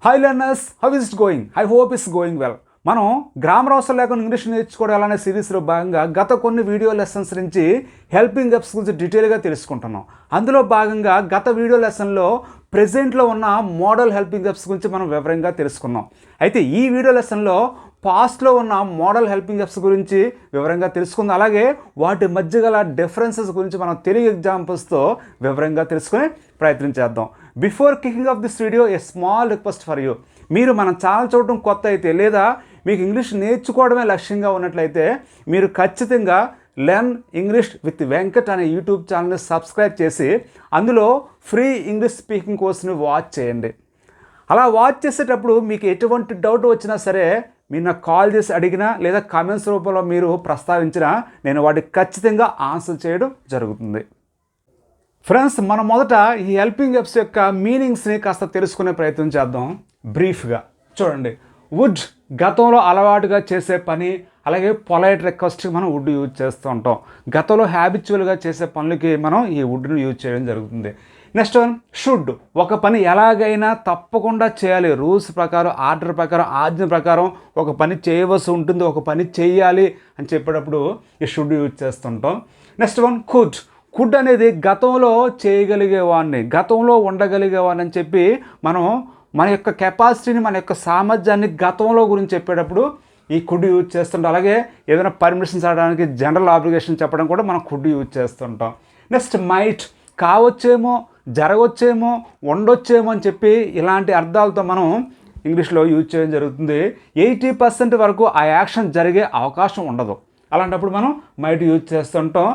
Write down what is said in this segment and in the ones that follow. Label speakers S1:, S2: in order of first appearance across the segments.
S1: Hi learners, how is it going? I hope it's going well. మనం grammar అవసరం లేకుండా English నేర్చుకోవడం అనే సిరీస్లో భాగంగా గత కొన్ని వీడియో లెసన్స్ నుంచి హెల్పింగ్ వెర్బ్స్ గురించి డీటెయిల్గా తెలుసుకుంటున్నాం. అందులో భాగంగా గత వీడియో లెసన్లో ప్రెజెంట్లో ఉన్న మోడల్ హెల్పింగ్ వెర్బ్స్ గురించి మనం వివరంగా తెలుసుకున్నాం. అయితే ఈ వీడియో లెసన్లో పాస్ట్లో ఉన్న మోడల్ హెల్పింగ్ వెర్బ్స్ గురించి వివరంగా తెలుసుకుందాం. అలాగే వాటి మధ్య గల డిఫరెన్సెస్ గురించి మనం తెలుగు ఎగ్జాంపుల్స్తో వివరంగా తెలుసుకునే ప్రయత్నం చేద్దాం. Before kicking of this video a small request for you. మీరు మన ఛానల్ చూడటం కొత్త అయితే లేదా మీకు ఇంగ్లీష్ నేర్చుకోవడమే లక్ష్యంగా ఉన్నట్లయితే మీరు ఖచ్చితంగా లెర్న్ ఇంగ్లీష్ విత్ వెంకట్ అనే యూట్యూబ్ ఛానల్ని సబ్స్క్రైబ్ చేసి అందులో ఫ్రీ ఇంగ్లీష్ స్పీకింగ్ కోర్స్ని వాచ్ చేయండి. అలా వాచ్ చేసేటప్పుడు మీకు ఎటువంటి డౌట్ వచ్చినా సరే మీరు నాకు కాల్ చేసి అడిగినా లేదా కామెంట్స్ రూపంలో మీరు ప్రస్తావించినా నేను వాటికి ఖచ్చితంగా ఆన్సర్ చేయడం జరుగుతుంది. ఫ్రెండ్స్, మనం మొదట ఈ హెల్పింగ్ వెర్బ్స్ యొక్క మీనింగ్స్ని కాస్త తెలుసుకునే ప్రయత్నం చేద్దాం. బ్రీఫ్గా చూడండి. వుడ్ గతంలో అలవాటుగా చేసే పని, అలాగే పొలైట్ రిక్వెస్ట్కి మనం వుడ్ యూజ్ చేస్తూ ఉంటాం. గతంలో హ్యాబిచువల్గా చేసే పనులకి మనం ఈ వుడ్ని యూజ్ చేయడం జరుగుతుంది. Next one should. ఒక పని ఎలాగైనా తప్పకుండా చేయాలి, రూల్స్ ప్రకారం, ఆర్డర్ ప్రకారం, ఆజ్ఞ ప్రకారం ఒక పని చేయవలసి ఉంటుంది, ఒక పని చేయాలి అని చెప్పేటప్పుడు ఈ షుడ్ యూజ్ చేస్తుంటాం. Next one could. కుడ్ అనేది గతంలో చేయగలిగేవాడిని, గతంలో ఉండగలిగేవాడిని అని చెప్పి మనం మన యొక్క కెపాసిటీని, మన యొక్క సామర్థ్యాన్ని గతంలో గురించి చెప్పేటప్పుడు ఈ కుడ్ యూజ్ చేస్తుంటాం. అలాగే ఏదైనా పర్మిషన్స్ అడగడానికి జనరల్ ఆబ్లిగేషన్ చెప్పడం కూడా మనం కుడ్ యూజ్ చేస్తుంటాం. Next might. కావచ్చేమో, జరగవచ్చేమో, ఉండొచ్చేమో అని చెప్పి ఇలాంటి అర్థాలతో మనం ఇంగ్లీష్లో యూజ్ చేయడం జరుగుతుంది. 80% వరకు ఆ యాక్షన్ జరిగే అవకాశం ఉండదు. అలాంటప్పుడు మనం మైట్ యూజ్ చేస్తుంటాం.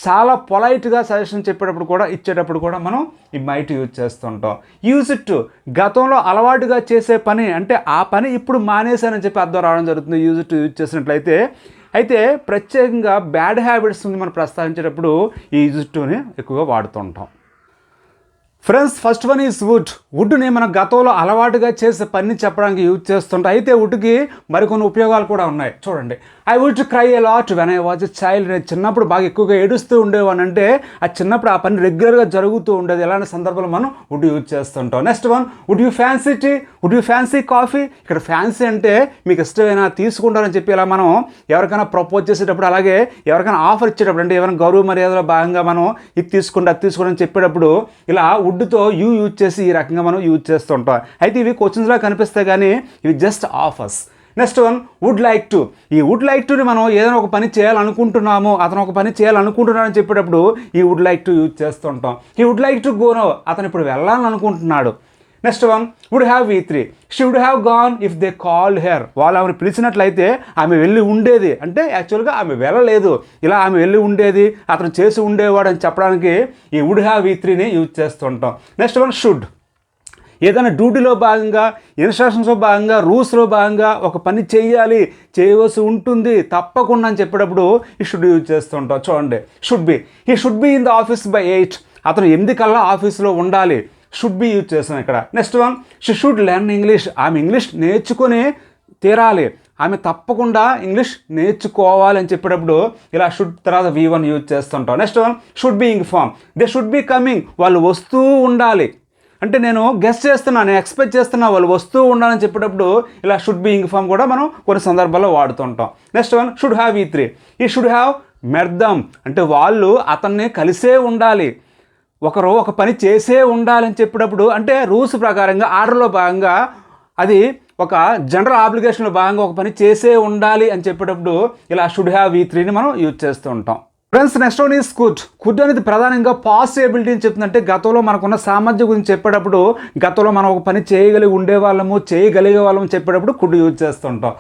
S1: చాలా పొలైట్గా సజెషన్ చెప్పేటప్పుడు కూడా, ఇచ్చేటప్పుడు కూడా మనం ఈ మైట్ యూజ్ చేస్తుంటాం. Use it. గతంలో అలవాటుగా చేసే పని, అంటే ఆ పని ఇప్పుడు మానేశానని చెప్పి అర్థం రావడం జరుగుతుంది యూజ్ ఇట్ యూజ్ చేసినట్లయితే. అయితే ప్రత్యేకంగా బ్యాడ్ హ్యాబిట్స్ మనం ప్రస్తావించేటప్పుడు ఈ యూజ్ ఇట్ని ఎక్కువగా వాడుతుంటాం. Friends, first one is would. వుడ్ని మనం గతంలో అలవాటుగా చేసే పని చెప్పడానికి యూజ్ చేస్తుంటాం. అయితే వుడ్కి మరికొన్ని ఉపయోగాలు కూడా ఉన్నాయి. చూడండి. I would cry a lot when I was a child. నేను చిన్నప్పుడు బాగా ఎక్కువగా ఏడుస్తూ ఉండేవాని అంటే ఆ చిన్నప్పుడు ఆ పని రెగ్యులర్గా జరుగుతూ ఉండేది. ఎలాంటి సందర్భంలో మనం వుడ్ యూజ్ చేస్తుంటాం. Next one would you fancy tea. Would you fancy coffee. ఇక్కడ ఫ్యాన్సీ అంటే మీకు ఇష్టమైనా తీసుకుంటారని చెప్పి ఇలా మనం ఎవరికైనా ప్రపోజ్ చేసేటప్పుడు, అలాగే ఎవరికైనా ఆఫర్ ఇచ్చేటప్పుడు, అంటే ఎవరైనా గౌరవ మర్యాదలో భాగంగా మనం ఇది తీసుకోండి అది తీసుకోండి అని చెప్పేటప్పుడు ఇలా వుడ్తో యూ యూజ్ చేసి ఈ రకంగా మనం యూజ్ చేస్తుంటాం. అయితే ఇవి క్వశ్చన్స్లా కనిపిస్తాయి కానీ ఇవి just offers. Next one would like to. ఈ వుడ్ లైక్ టుని మనం ఏదైనా ఒక పని చేయాలనుకుంటున్నాము, అతను ఒక పని చేయాలనుకుంటున్నాడు అని చెప్పేటప్పుడు ఈ వుడ్ లైక్ టు యూజ్ చేస్తుంటాం. ఈ would like to go now. అతను ఇప్పుడు వెళ్ళాలని అనుకుంటున్నాడు. Next one would have V3. She would have gone if they called her. వాళ్ళు ఆమెను పిలిచినట్లయితే ఆమె వెళ్ళి ఉండేది. అంటే యాక్చువల్గా ఆమె వెళ్ళలేదు, ఇలా ఆమె వెళ్ళి ఉండేది, అతను చేసి ఉండేవాడు అని చెప్పడానికి ఈ వుడ్ హ్యావ్ V3ని యూజ్ చేస్తుంటాం. Next one should. ఏదైనా డ్యూటీలో భాగంగా, ఇన్స్ట్రక్షన్స్లో భాగంగా, రూల్స్లో భాగంగా ఒక పని చేయాలి, చేయవలసి ఉంటుంది తప్పకుండా అని చెప్పేటప్పుడు ఈ షుడ్ యూజ్ చేస్తుంటాం. చూడండి. Should be. He should be in the office by 8. అతను 8 కల్లా ఆఫీస్లో ఉండాలి. షుడ్ బి యూజ్ చేస్తాం ఇక్కడ. Next one she should learn English. ఆమె ఇంగ్లీష్ నేర్చుకొని తీరాలి, ఆమె తప్పకుండా ఇంగ్లీష్ నేర్చుకోవాలి అని చెప్పేటప్పుడు ఇలా షుడ్ తర్వాత V1 యూజ్ చేస్తుంటాం. Next one should be inform. They should be coming. వాళ్ళు వస్తూ ఉండాలి. అంటే నేను గెస్ చేస్తున్నాను, నేను ఎక్స్పెక్ట్ చేస్తున్నా వాళ్ళు వస్తూ ఉండాలని చెప్పేటప్పుడు ఇలా షుడ్ బి ఇన్ఫార్మ్ కూడా మనం కొన్ని సందర్భాల్లో వాడుతుంటాం. Next one should have V3. ఈ షుడ్ హ్యావ్ మెట్ దమ్. అంటే వాళ్ళు అతన్ని కలిసే ఉండాలి, ఒకరు ఒక పని చేసే ఉండాలని చెప్పేటప్పుడు, అంటే రూల్స్ ప్రకారంగా, ఆర్డర్లో భాగంగా, అది ఒక జనరల్ ఆబ్లిగేషన్లో భాగంగా ఒక పని చేసే ఉండాలి అని చెప్పేటప్పుడు ఇలా షుడ్ హ్యావ్ V3ని మనం యూజ్ చేస్తూ ఉంటాం. Friends, next one is could. Could అనేది ప్రధానంగా పాస్ట్ ఎబిలిటీని చెప్తుందంటే గతంలో మనకున్న సామర్థ్యం గురించి చెప్పేటప్పుడు, గతంలో మనం ఒక పని చేయగలిగే వాళ్ళము చెప్పేటప్పుడు కుడ్ యూజ్ చేస్తుంటాం.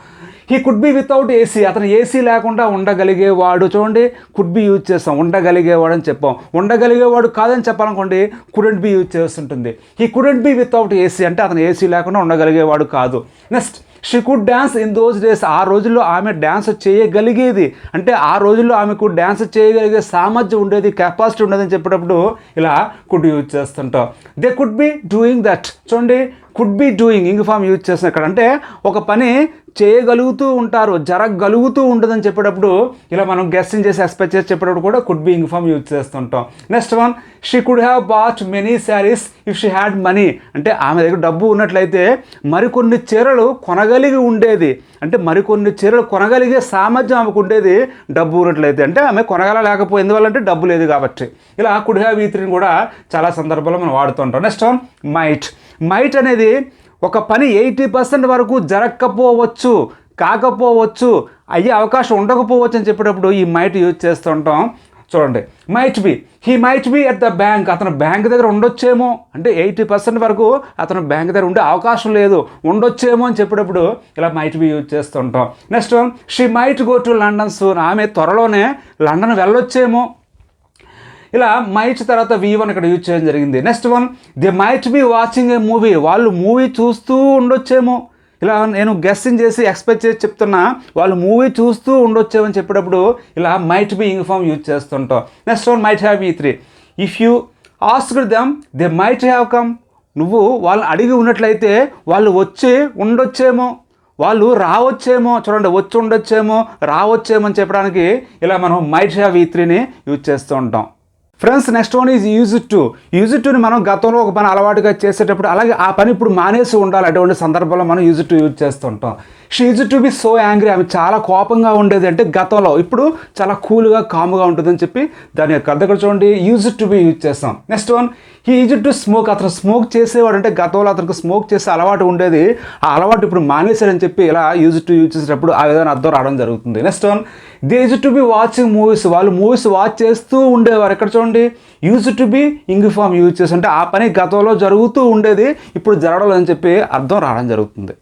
S1: He could be without AC. అతను ఏసీ లేకుండా ఉండగలిగేవాడు. చూడండి, కుడ్ బి యూజ్ చేస్తాం, ఉండగలిగేవాడు అని చెప్పాం. ఉండగలిగేవాడు కాదని చెప్పాలనుకోండి కుడెంట్ బి యూజ్ చేస్తుంటుంది. He couldn't be without AC అంటే అతను ఏసీ లేకుండా ఉండగలిగేవాడు కాదు. Next she could dance in those days. ఆ రోజుల్లో ఆమె డ్యాన్స్ చేయగలిగేది, అంటే ఆ రోజుల్లో ఆమెకు డ్యాన్స్ చేయగలిగే సామర్థ్యం ఉండేది, కెపాసిటీ ఉండేది అని చెప్పేటప్పుడు ఇలా కుడ్ యూజ్ చేస్తుంటాం. They could be doing that. చూడండి, could be doing ing form use చేస్తాం ఇక్కడ. అంటే ఒక పని చేయగలుగుతూ ఉంటారు, జరగగలుగుతూ ఉంటుందని చెప్పేటప్పుడు ఇలా మనం గెస్సింగ్ చేసి ఎక్స్పెక్ట్ చేసి చెప్పేటప్పుడు కూడా could be ing form use చేస్తుంటాం. Next one, she could have bought many saris if she had money. అంటే ఆమె దగ్గర డబ్బు ఉన్నట్లయితే మరికొన్ని చీరలు కొనగలిగి ఉండేది. అంటే మరికొన్ని చీరలు కొనగలిగే సామర్థ్యం ఆమెకు ఉండేది డబ్బు ఉన్నట్లయితే. అంటే ఆమె కొనగలలేకపోయింది, ఎందువల్లంటే డబ్బు లేదు కాబట్టి. ఇలా కుడ్ హ్యావ్ ఈ3ని కూడా చాలా సందర్భాల్లో మనం వాడుతుంటాం. Next one, might. మైట్ అనేది ఒక పని 80% వరకు జరగకపోవచ్చు, కాకపోవచ్చు, అయ్యే అవకాశం ఉండకపోవచ్చు అని చెప్పేటప్పుడు ఈ మైట్ యూజ్ చేస్తుంటాం. చూడండి, might be, he might be at the bank. అతను బ్యాంక్ దగ్గర ఉండొచ్చేమో, అంటే 80% వరకు అతను బ్యాంక్ దగ్గర ఉండే అవకాశం లేదు, ఉండొచ్చేమో అని చెప్పేటప్పుడు ఇలా మైట్ బి యూజ్ చేస్తుంటాం. Next one, she might go to London soon. ఆమె త్వరలోనే లండన్ వెళ్ళొచ్చేమో. ఇలా మైట్ తర్వాత V1 ఇక్కడ యూజ్ చేయడం జరిగింది. Next one, they might be watching a movie. వాళ్ళు మూవీ చూస్తూ ఉండొచ్చేమో. ఇలా నేను గెస్సింగ్ చేసి ఎక్స్పెక్ట్ చేసి చెప్తున్నా, వాళ్ళు మూవీ చూస్తూ ఉండొచ్చేమని చెప్పేటప్పుడు ఇలా might be ing form use చేస్తుంటాం. Next one, might have E3. If you asked them they might have come. నువ్వు వాళ్ళని అడిగి ఉన్నట్లయితే వాళ్ళు వచ్చి ఉండొచ్చేమో, వాళ్ళు రావచ్చేమో. చూడండి, వచ్చి ఉండొచ్చేమో, రావచ్చేమో అని చెప్పడానికి ఇలా మనం మైట్ హ్యావ్ E3ని యూజ్ చేస్తూ ఉంటాం. Friends, next one is used to. Used టుని మనం గతంలో ఒక పని అలవాటుగా చేసేటప్పుడు, అలాగే ఆ పని ఇప్పుడు మానేసి ఉండాలి, అటువంటి సందర్భంలో మనం యూజ్ టు యూజ్ చేస్తుంటాం. She use to B so angry. ఆమె చాలా కోపంగా ఉండేది అంటే గతంలో, ఇప్పుడు చాలా కూల్గా కామ్గా ఉంటుందని చెప్పి దాని యొక్క అర్థం చూడండి, యూజ్ టు బి యూజ్ చేస్తాం. Next one, he use to smoke. అతను స్మోక్ చేసేవాడు, అంటే గతంలో అతనికి స్మోక్ చేసే అలవాటు ఉండేది, ఆ అలవాటు ఇప్పుడు మానేశాడని చెప్పి ఇలా యూజ్ టు యూజ్ చేసేటప్పుడు ఆ విధంగా అర్థం రావడం జరుగుతుంది. Next one, they use to be watching movies. వాళ్ళు మూవీస్ వాచ్ చేస్తూ ఉండేవారు. ఇక్కడ చూడండి, use to be ing form use చేసి, అంటే ఆ పని గతంలో జరుగుతూ ఉండేది, ఇప్పుడు జరగడం అని చెప్పి అర్థం రావడం జరుగుతుంది.